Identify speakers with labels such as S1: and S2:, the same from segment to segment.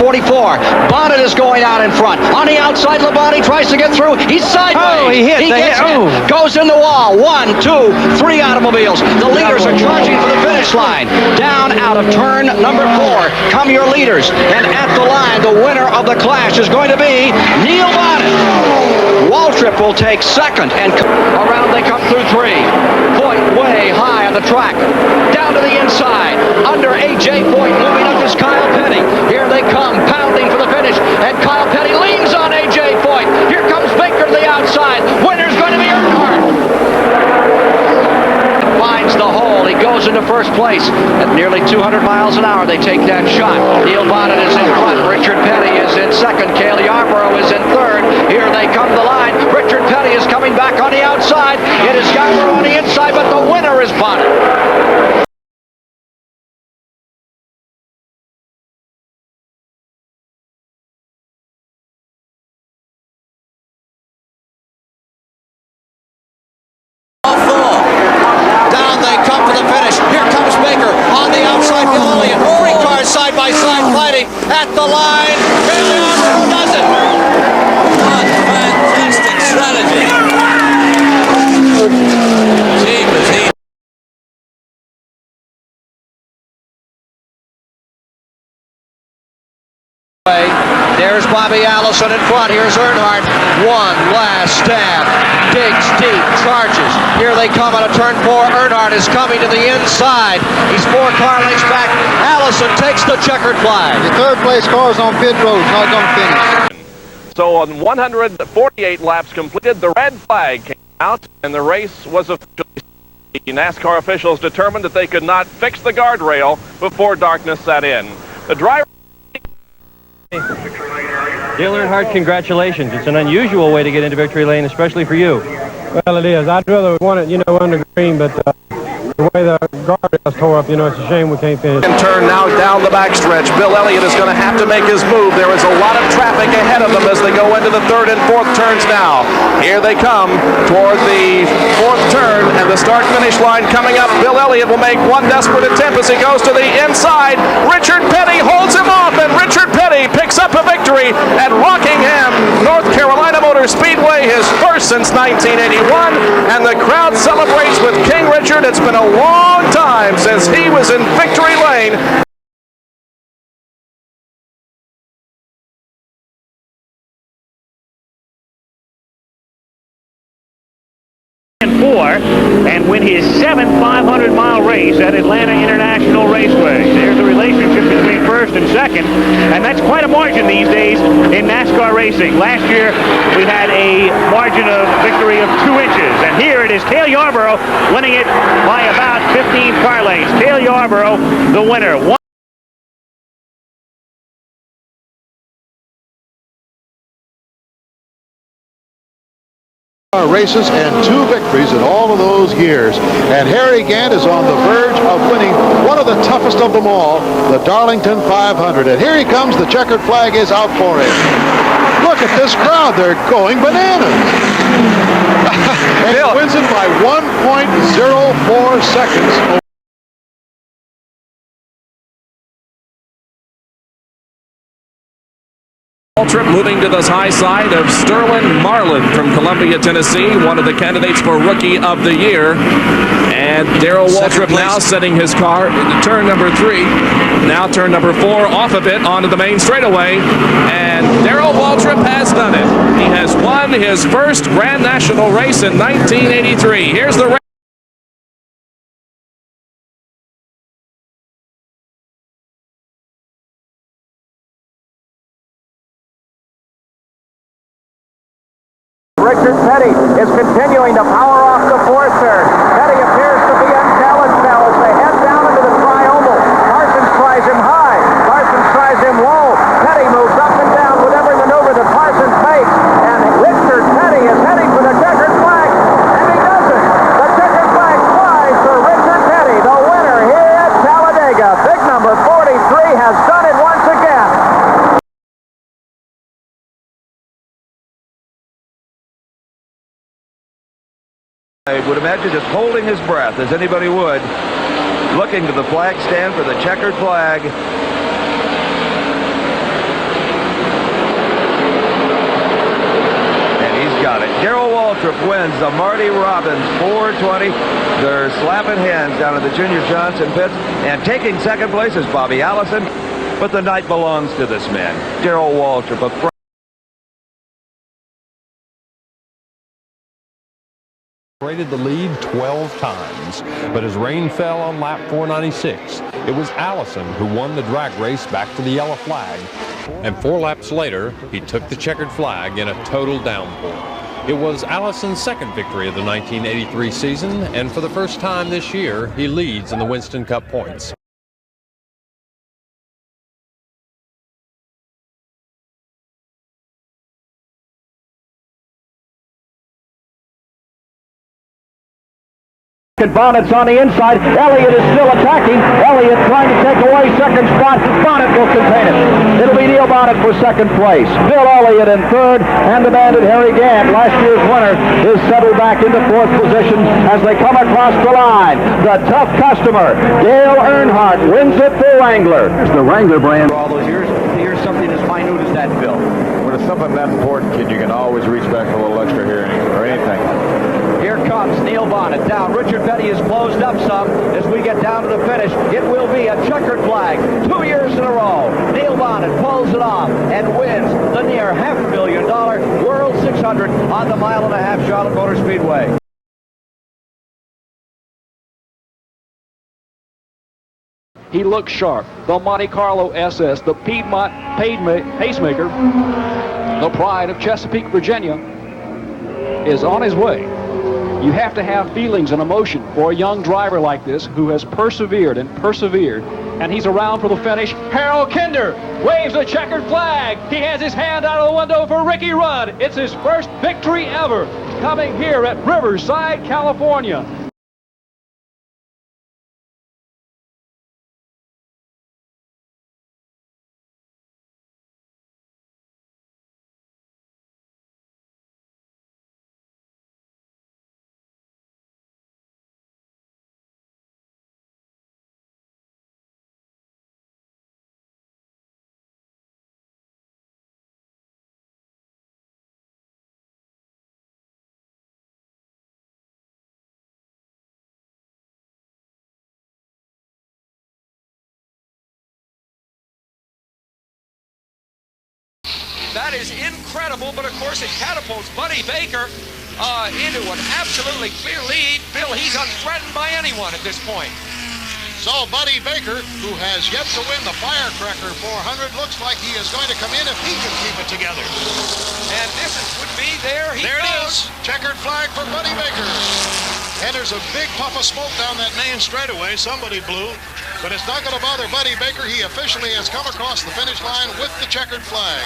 S1: 44. Bonnet is going out in front. On the outside, Labonte tries to get through. He's sideways.
S2: Oh, he hit.
S1: He gets hit. Goes in the wall. 1, 2, 3 automobiles. The leaders are charging for the finish line. Down out of turn number 4 come your leaders. And at the line, the winner of the clash is going to be Neil Bonnet. Waltrip will take second, and around they come through 3. Foyt way high on the track. Down to the inside. Under A.J. Foyt. Moving up is Kyle Petty. Here they come, pounding for the finish. And Kyle Petty leans on A.J. Foyt. Here comes Baker to the outside. Winner's going to be Earnhardt. Finds the hole. He goes into first place. At nearly 200 miles an hour, they take that shot. Neil Bonnet is in front. Richard Petty is in second. Cale Yarborough is in third. Here they come the line. Richard Petty is coming back on the outside. It is Yarborough on the inside, but the winner is Bonnet.
S3: At the line, Cale Yarborough does it. What fantastic strategy.
S1: There's Bobby Allison in front. Here's Earnhardt. One last stab. Digs deep. Charges. Here they come on a turn 4. Earnhardt is coming to the inside. He's 4 car lengths back. Allison takes the checkered flag.
S4: The third place car is on pit road. It's not going to finish.
S5: So on 148 laps completed, the red flag came out and the race was officially. The NASCAR officials determined that they could not fix the guardrail before darkness set in. The driver.
S2: Dale Earnhardt, congratulations. It's an unusual way to get into victory lane, especially for you.
S6: Well, it is. I'd rather want it, under green, but the way the guardrail's tore up, it's a shame we can't finish.
S5: And turn now down the backstretch. Bill Elliott is going to have to make his move. There is a lot of traffic ahead of them as they go into the 3rd and 4th turns now. Here they come toward the 4th turn and the start-finish line coming up. Bill Elliott will make one desperate attempt as he goes to the inside. Richard Petty holds him off, and Richard Petty picks up a victory at Rockingham, North Carolina Motor Speedway, his first since 1981, and the crowd celebrates with King Richard. It's been a long time since he was in victory lane.
S7: And win his 7th 500-mile race at Atlanta International Raceway. There's a relationship between first and second, and that's quite a margin these days in NASCAR racing. Last year, we had a margin of victory of 2 inches, and here it is Cale Yarborough winning it by about 15 car lengths. Cale Yarborough, the winner.
S4: Races and 2 victories in all of those years. And Harry Gant is on the verge of winning one of the toughest of them all, the Darlington 500. And here he comes. The checkered flag is out for him. Look at this crowd. They're going bananas. And he wins it by 1.04 seconds.
S5: Waltrip moving to the high side of Sterling Marlin from Columbia, Tennessee, one of the candidates for Rookie of the Year. And Darrell Waltrip now setting his car into turn number 3. Now turn number 4 off of it onto the main straightaway. And Darrell Waltrip has done it. He has won his first Grand National race in 1983. Here's the race.
S1: Richard Petty is continuing to power off the 4th turn. Petty appears to be unchallenged now as they head down into the tri-oval. Parsons tries him high. Parsons tries him low. Petty moves up and down with every maneuver that Parsons makes. And Richard Petty is heading for the checkered flag. And he doesn't. The checkered flag flies for Richard Petty, the winner here at Talladega. Big number 43 has done it once again.
S8: I would imagine just holding his breath, as anybody would, looking to the flag stand for the checkered flag. Waltrip wins the Marty Robbins 420. They're slapping hands down at the Junior Johnson pits. And taking second place is Bobby Allison. But the night belongs to this man, Darrell Waltrip of
S9: Created the lead 12 times, but as rain fell on lap 496, it was Allison who won the drag race back to the yellow flag. And 4 laps later, he took the checkered flag in a total downpour. It was Allison's second victory of the 1983 season, and for the first time this year, he leads in the Winston Cup points.
S1: Bonnet's on the inside. Elliott is still attacking. Elliott trying to take away second spot. Bonnet will contain it. It'll be Neil Bonnet for second place. Bill Elliott in third, and the Bandit Harry Gant, last year's winner, is settled back into fourth position as they come across the line. The tough customer, Dale Earnhardt, wins it for Wrangler. There's the Wrangler brand. For all those years, here's something as minute as that, Bill.
S10: When it's something that important, kid, you can always reach back for a little extra here or anything.
S1: Here comes Neil Bonnet down. Richard Petty is closed up some as we get down to the finish. It will be a checkered flag 2 years in a row. Neil Bonnet pulls it off and wins the near $500,000 World 600 on the mile-and-a-half Charlotte Motor Speedway. He looks sharp. The Monte Carlo SS, the Piedmont pacemaker, the pride of Chesapeake, Virginia, is on his way. You have to have feelings and emotion for a young driver like this who has persevered, and he's around for the finish. Harold Kinder waves a checkered flag. He has his hand out of the window for Ricky Rudd. It's his first victory ever, coming here at Riverside, California.
S3: That is incredible, but of course it catapults Buddy Baker into an absolutely clear lead. Bill, he's unthreatened by anyone at this point.
S4: So Buddy Baker, who has yet to win the Firecracker 400, looks like he is going to come in if he can keep it together.
S3: And this would be there.
S4: There it is. Checkered flag for Buddy Baker. And there's a big puff of smoke down that main straightaway. Somebody blew. But it's not going to bother Buddy Baker. He officially has come across the finish line with the checkered flag.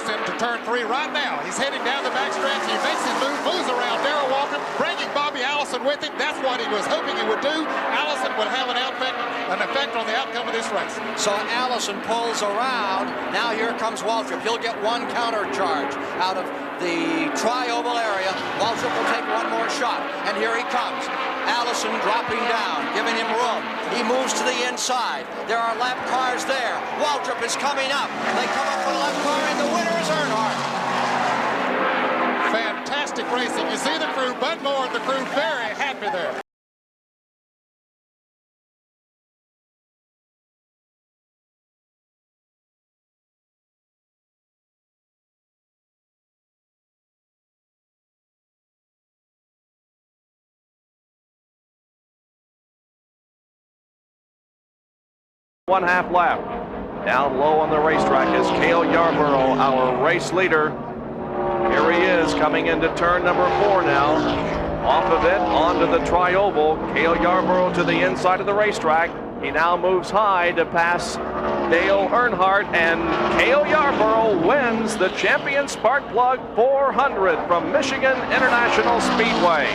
S11: To turn 3 right now. He's heading down the backstretch. He makes his move, moves around Darrell Waltrip, bringing Bobby Allison with him. That's what he was hoping he would do. Allison would have an effect on the outcome of this race.
S12: So Allison pulls around. Now here comes Waltrip. He'll get one counter charge out of the tri-oval area. Waltrip will take one more shot, and here he comes. Allison dropping down, giving him room. He moves to the inside. There are lap cars there. Waltrip is coming up. They come up for the lap car, and the winner is Earnhardt.
S11: Fantastic racing. You see the crew, Bud Moore and the crew very happy there.
S5: One half lap. Down low on the racetrack is Cale Yarborough, our race leader. Here he is coming into turn number 4 now. Off of it, onto the tri-oval. Cale Yarborough to the inside of the racetrack. He now moves high to pass Dale Earnhardt, and Cale Yarborough wins the Champion Sparkplug 400 from Michigan International Speedway.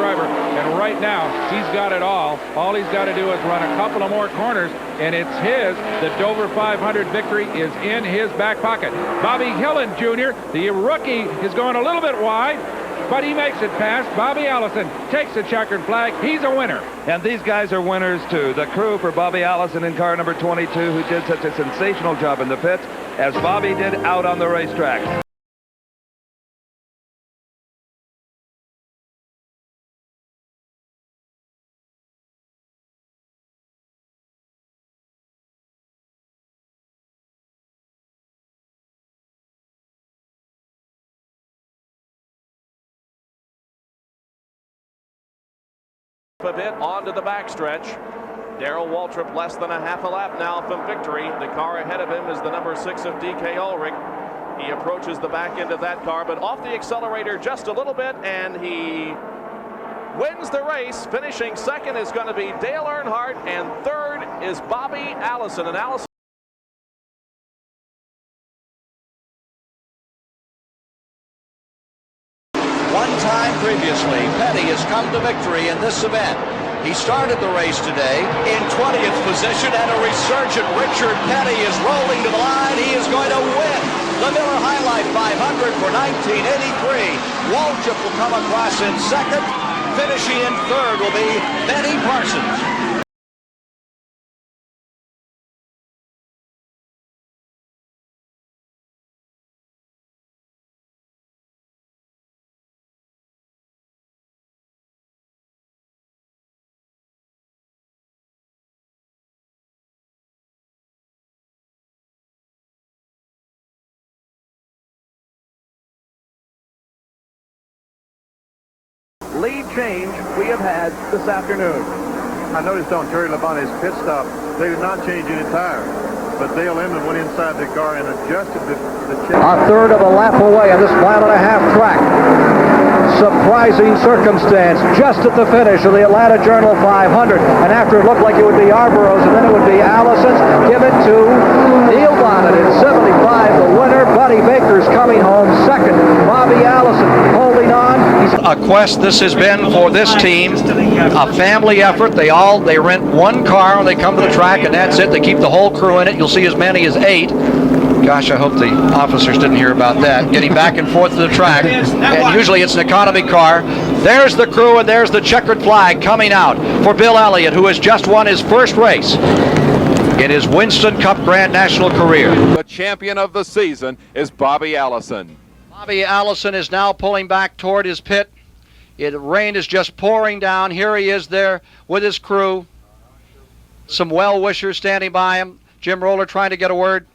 S13: And right now, he's got it all. All he's got to do is run a couple of more corners, and it's his. The Dover 500 victory is in his back pocket. Bobby Hillin Jr., the rookie, is going a little bit wide, but he makes it past. Bobby Allison takes the checkered flag. He's a winner.
S8: And these guys are winners, too. The crew for Bobby Allison in car number 22, who did such a sensational job in the pits, as Bobby did out on the racetrack.
S5: A bit onto the backstretch. Darrell Waltrip less than a half a lap now from victory. The car ahead of him is the number 6 of DK Ulrich. He approaches the back end of that car, but off the accelerator just a little bit, and he wins the race. Finishing second is going to be Dale Earnhardt, and third is Bobby Allison. And Allison
S12: One time previously, Petty has come to victory in this event. He started the race today in 20th position, and a resurgent Richard Petty is rolling to the line. He is going to win the Miller High Life 500 for 1983. Waltrip will come across in second. Finishing in third will be Benny Parsons.
S8: Lead change we have had this afternoon.
S10: I noticed on Terry Labonte's pit stop, they did not change any tire, but Dale Inman went inside the car and adjusted the check.
S1: A third of a lap away on this mile-and-a-half track. Surprising circumstance just at the finish of the Atlanta Journal 500. And after it looked like it would be Yarborough's and then it would be Allison's, give it to Neil Bonnet in 75. The winner, Buddy Baker's coming home second. Bobby Allison holding on. A quest this has been for this team. A family effort. They rent one car when they come to the track, and that's it. They keep the whole crew in it. You'll see as many as 8. Gosh, I hope the officers didn't hear about that. Getting back and forth to the track, and usually it's an economy car. There's the crew, and there's the checkered flag coming out for Bill Elliott, who has just won his first race in his Winston Cup Grand National career.
S10: The champion of the season is Bobby Allison.
S1: Bobby Allison is now pulling back toward his pit. Rain is just pouring down. Here he is there with his crew. Some well-wishers standing by him. Jim Roller trying to get a word.